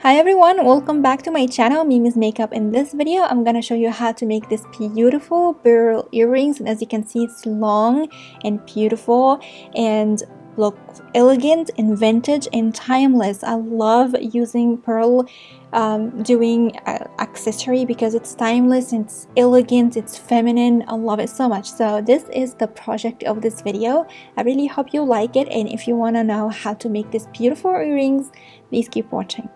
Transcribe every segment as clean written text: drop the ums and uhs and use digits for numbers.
Hi everyone, welcome back to my channel, Mimi's Makeup. In this video, I'm gonna show you how to make this beautiful pearl earrings. And as you can see, it's long and beautiful and look elegant and vintage and timeless. I love using pearl doing accessory because it's timeless, it's elegant, it's feminine. I love it so much. So this is the project of this video. I really hope you like it, and if you want to know how to make these beautiful earrings, please keep watching.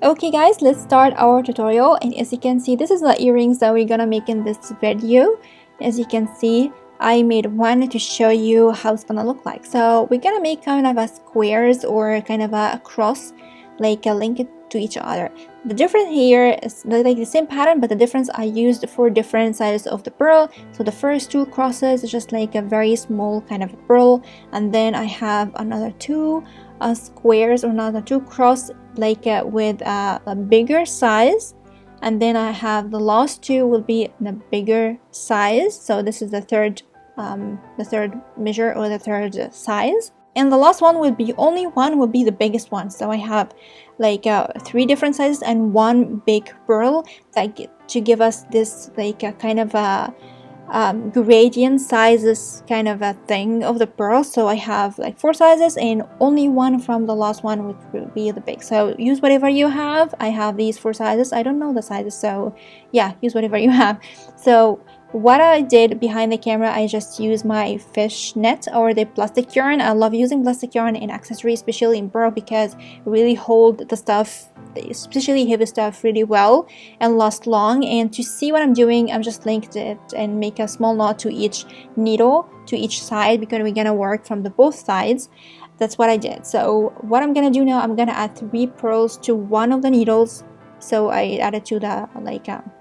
Okay guys, let's start our tutorial. And as you can see, this is the earrings that we're gonna make in this video. As you can see, I made one to show you how it's gonna look like. So we're gonna make kind of a squares or kind of a cross, like a link it to each other. The difference here is like the same pattern, but the difference I used for different sizes of the pearl. So the first two crosses is just like a very small kind of a pearl, and then I have another two squares or another two cross like with a bigger size, and then I have the last two will be in a bigger size. So this is the third measure or the third size, and the last one will be only one will be the biggest one. So I have like three different sizes and one big pearl to give us this like a kind of a gradient sizes kind of a thing of the pearl. So I have like four sizes and only one from the last one, which will be the big. So use whatever you have. I have these four sizes. I don't know the sizes, so yeah, use whatever you have. So what I did behind the camera, I just used my fish net or the plastic yarn. I love using plastic yarn in accessories, especially in pearl, because it really hold the stuff, especially heavy stuff, really well and last long. And to see what I'm doing, I'm just linked it and make a small knot to each needle to each side, because we're gonna work from the both sides. That's what I did. So what I'm gonna do now, I'm gonna add 3 pearls to one of the needles. So I added to the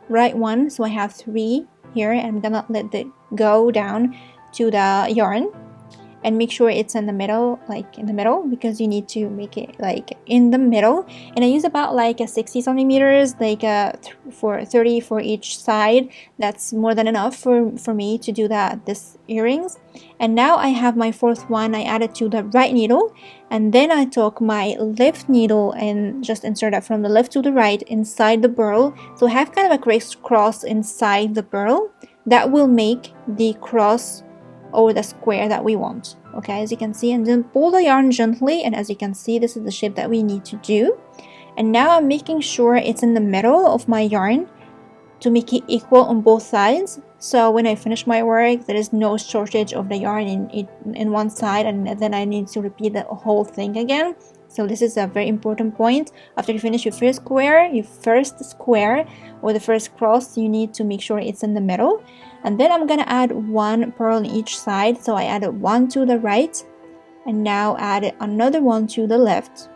right one, so I have 3 here, and I'm gonna let it go down to the yarn and make sure it's in the middle, like in the middle, because you need to make it like in the middle. And I use about like a 60 centimeters, like for 30 for each side. That's more than enough for me to do this earrings. And now I have my fourth one. I added to the right needle, and then I took my left needle and just insert it from the left to the right inside the pearl. So I have kind of a crisscross inside the pearl that will make the cross or the square that we want. Okay, as you can see, and then pull the yarn gently, and as you can see, this is the shape that we need to do. And now I'm making sure it's in the middle of my yarn to make it equal on both sides. So when I finish my work, there is no shortage of the yarn in one side, and then I need to repeat the whole thing again. So this is a very important point. After you finish your first square or the first cross, you need to make sure it's in the middle. And then I'm gonna add 1 pearl on each side. So I added 1 to the right, and now add another 1 to the left.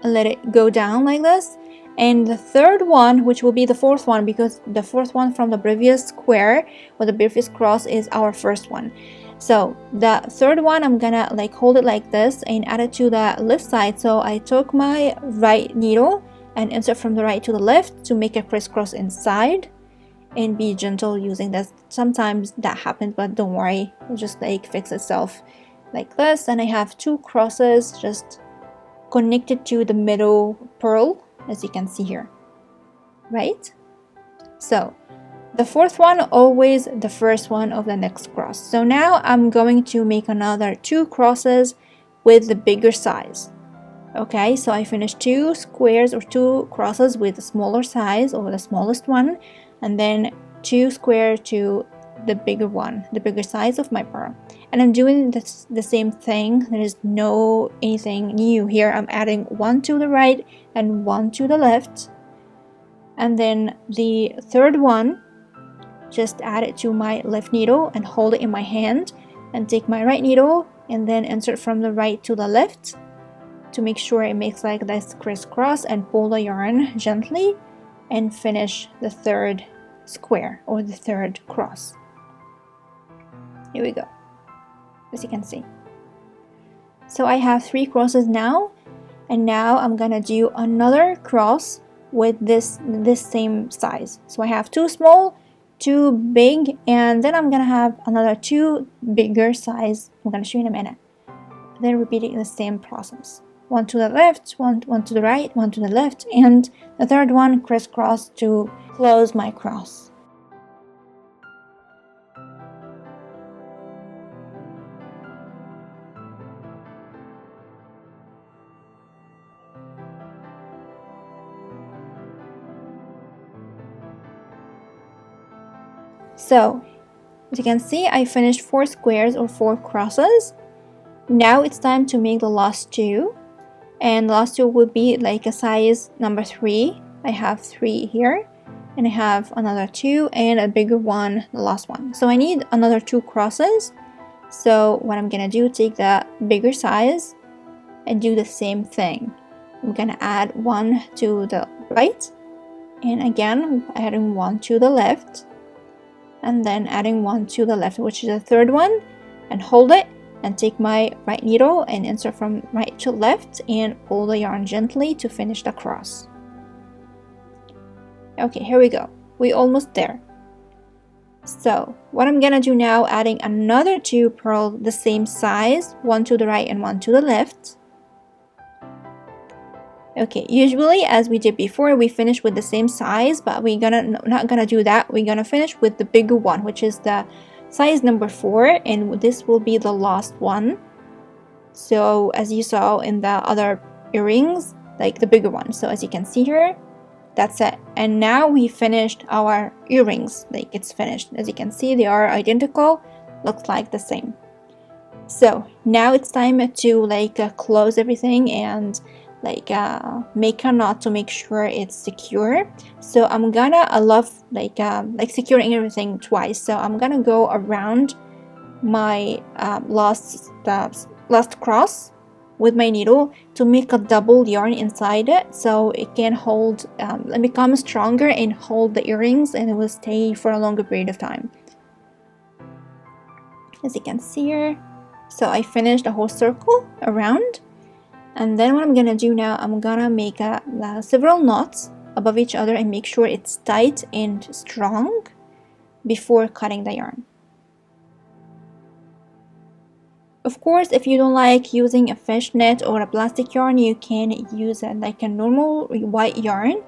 Let it go down like this. And the third one, which will be the fourth one, because the fourth one from the previous square or the previous cross is our first one. So the third one, I'm gonna like hold it like this and add it to the left side. So I took my right needle and insert from the right to the left to make a crisscross inside, and be gentle using this. Sometimes that happens, but don't worry, it'll just like fix itself like this. And I have 2 crosses just connected to the middle pearl, as you can see here, right? So the fourth one always the first one of the next cross. So now I'm going to make another 2 crosses with the bigger size. Okay, so I finished 2 squares or 2 crosses with the smaller size or the smallest one, and then 2 square to the bigger one, the bigger size of my pearl. And I'm doing the same thing. There is no anything new here. I'm adding 1 to the right and 1 to the left, and then the third one, just add it to my left needle and hold it in my hand, and take my right needle and then insert from the right to the left to make sure it makes like this crisscross, and pull the yarn gently and finish the third square or the third cross. Here we go, as you can see. So I have 3 crosses now, and now I'm gonna do another cross with this same size. So I have 2 small, 2 big, and then I'm gonna have another 2 bigger size. I'm gonna show you in a minute. then repeating the same process. One to the left, one to the right, one to the left, and the third one crisscross to close my cross. So, as you can see, I finished 4 squares or 4 crosses. Now it's time to make the last 2. And the last 2 would be like a size number 3. I have 3 here. And I have another 2 and a bigger one, the last one. So I need another 2 crosses. So what I'm gonna do, take the bigger size and do the same thing. I'm gonna add 1 to the right. And again, adding 1 to the left. And then adding 1 to the left, which is the third one, and hold it and take my right needle and insert from right to left and pull the yarn gently to finish the cross. Okay, here we go. We're almost there. So what I'm gonna do now, adding another 2 pearls the same size, 1 to the right and 1 to the left. Okay, usually as we did before, we finish with the same size, but we're not gonna do that. We're gonna finish with the bigger one, which is the size number 4, and this will be the last one. So as you saw in the other earrings, like the bigger one. So as you can see here, that's it. And now we finished our earrings. Like it's finished. As you can see, they are identical, looks like the same. So now it's time to like close everything and like make a knot to make sure it's secure. So I'm gonna, I love like securing everything twice. So I'm gonna go around my last cross with my needle to make a double yarn inside it, so it can hold and become stronger and hold the earrings, and it will stay for a longer period of time. As you can see here, so I finished the whole circle around. And then what I'm gonna do now, I'm gonna make several knots above each other and make sure it's tight and strong before cutting the yarn. Of course, if you don't like using a fishnet or a plastic yarn, you can use like a normal white yarn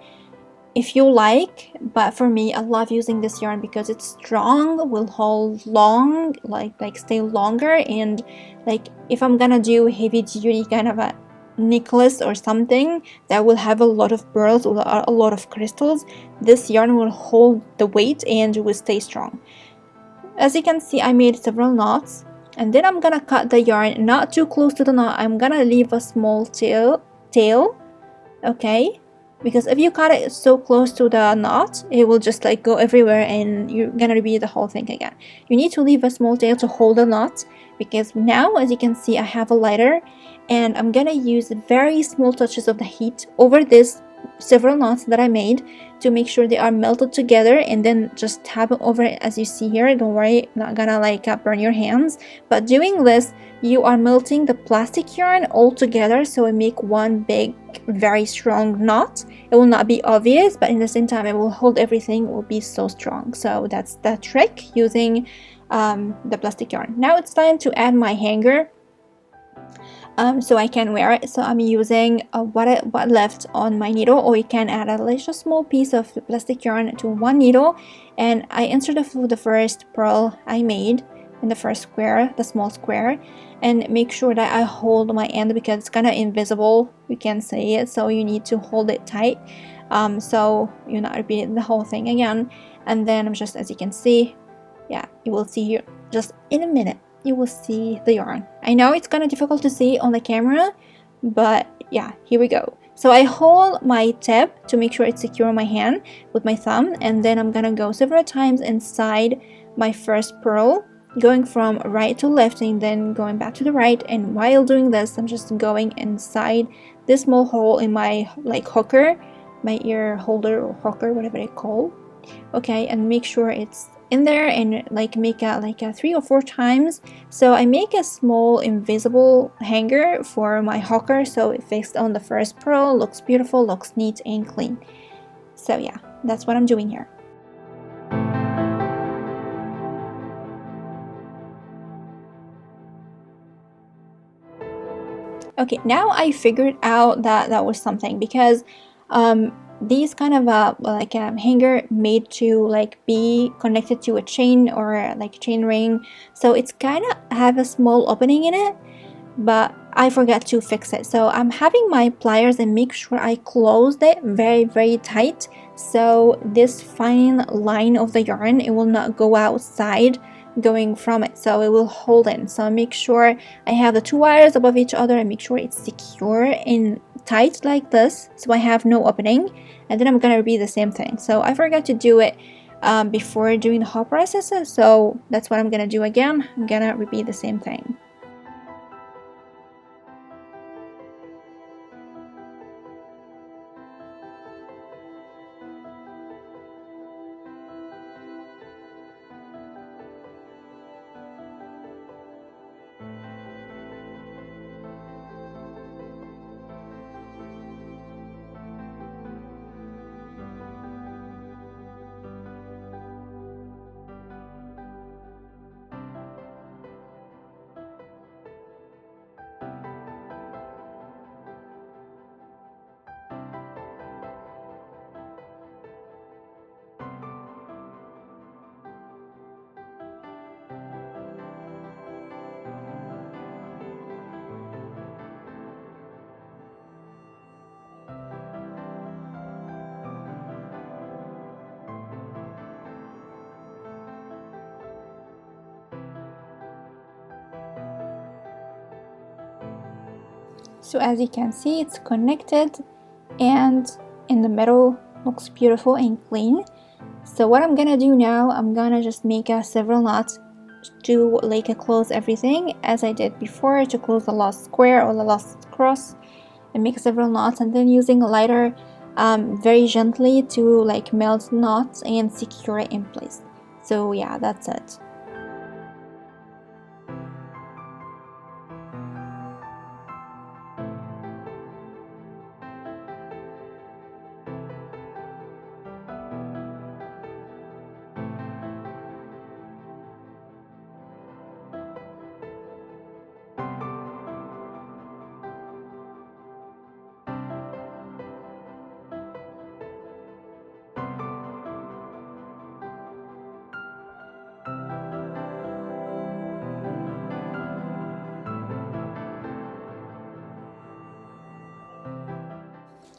if you like, but for me, I love using this yarn because it's strong, will hold long, like stay longer, and like if I'm gonna do heavy duty kind of a necklace or something that will have a lot of pearls or a lot of crystals, this yarn will hold the weight and will stay strong. As you can see, I made several knots, and then I'm gonna cut the yarn not too close to the knot. I'm gonna leave a small tail, okay, because if you cut it so close to the knot, it will just like go everywhere and you're gonna repeat the whole thing again. You need to leave a small tail to hold the knot, because now, as you can see, I have a lighter and I'm gonna use very small touches of the heat over this several knots that I made to make sure they are melted together, and then just tap it over it as you see here. Don't worry, not gonna like burn your hands, but doing this, you are melting the plastic yarn all together, so it make one big very strong knot. It will not be obvious, but in the same time it will hold everything, it will be so strong. So that's the trick using the plastic yarn. Now it's time to add my hanger so I can wear it. So I'm using what left on my needle, or you can add a little small piece of plastic yarn to one needle, and I inserted the first pearl I made in the first square, the small square, and make sure that I hold my end because it's kind of invisible, you can see it, so you need to hold it tight so you're not repeating the whole thing again. And then I'm just, as you can see, yeah, you will see here just in a minute you will see the yarn. I know it's kind of difficult to see on the camera, but yeah, here we go. So I hold my tip to make sure it's secure on my hand with my thumb, and then I'm gonna go several times inside my first pearl, going from right to left and then going back to the right. And while doing this, I'm just going inside this small hole in my like hooker, my ear holder or hooker, whatever they call, okay, and make sure it's in there, and like make a 3 or 4 times. So I make a small invisible hanger for my hooker, so it fixed on the first pearl, looks beautiful, looks neat and clean. So yeah, that's what I'm doing here. Okay, now I figured out that that was something, because these kind of like a hanger made to like be connected to a chain or like a chain ring, so it's kind of have a small opening in it, but I forgot to fix it. So I'm having my pliers and make sure I closed it very tight, so this fine line of the yarn, it will not go outside going from it, so it will hold in. So make sure I have the two wires above each other and make sure it's secure and tight like this, so I have no opening. And then I'm gonna repeat the same thing. So I forgot to do it before doing the whole process, so that's what I'm gonna do again. I'm gonna repeat the same thing. So as you can see, it's connected and in the middle looks beautiful and clean. So what I'm gonna do now, I'm gonna just make a several knots to like close everything as I did before, to close the last square or the last cross, and make several knots, and then using a lighter very gently to like melt knots and secure it in place. So yeah, that's it.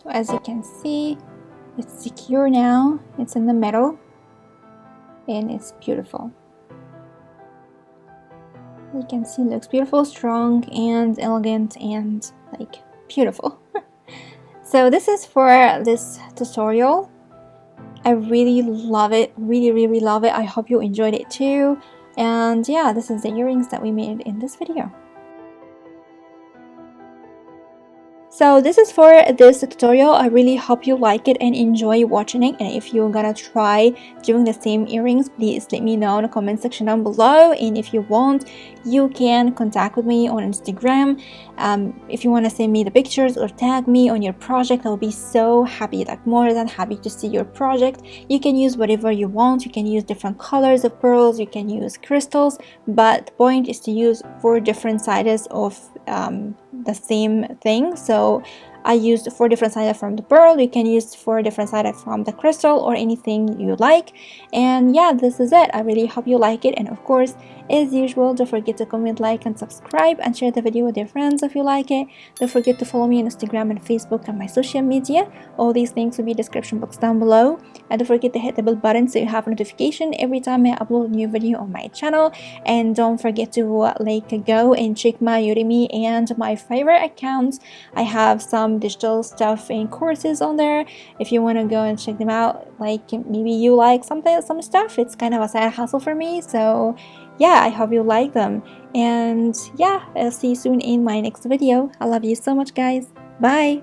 So as you can see, it's secure now, it's in the middle, and it's beautiful. You can see it looks beautiful, strong and elegant and like beautiful. So this is for this tutorial. I really love it, really love it. I hope you enjoyed it too. And yeah, this is the earrings that we made in this video. So this is for this tutorial. I really hope you like it and enjoy watching it. And if you're gonna try doing the same earrings, please let me know in the comment section down below. And if you want, you can contact with me on Instagram. If you want to send me the pictures or tag me on your project, I'll be so happy, like more than happy to see your project. You can use whatever you want. You can use different colors of pearls, you can use crystals, but the point is to use 4 different sides of the same thing. So I used 4 different sides from the pearl. You can use 4 different sides from the crystal or anything you like. And yeah, this is it. I really hope you like it. And of course, as usual, don't forget to comment, like, and subscribe, and share the video with your friends if you like it. Don't forget to follow me on Instagram and Facebook and my social media. All these links will be in the description box down below. And don't forget to hit the bell button so you have a notification every time I upload a new video on my channel. And don't forget to go and check my Udemy and my favorite accounts. I have some digital stuff and courses on there. If you want to go and check them out, like maybe you like some stuff, it's kind of a side hustle for me. So yeah, I hope you like them. And yeah, I'll see you soon in my next video. I love you so much, guys. Bye.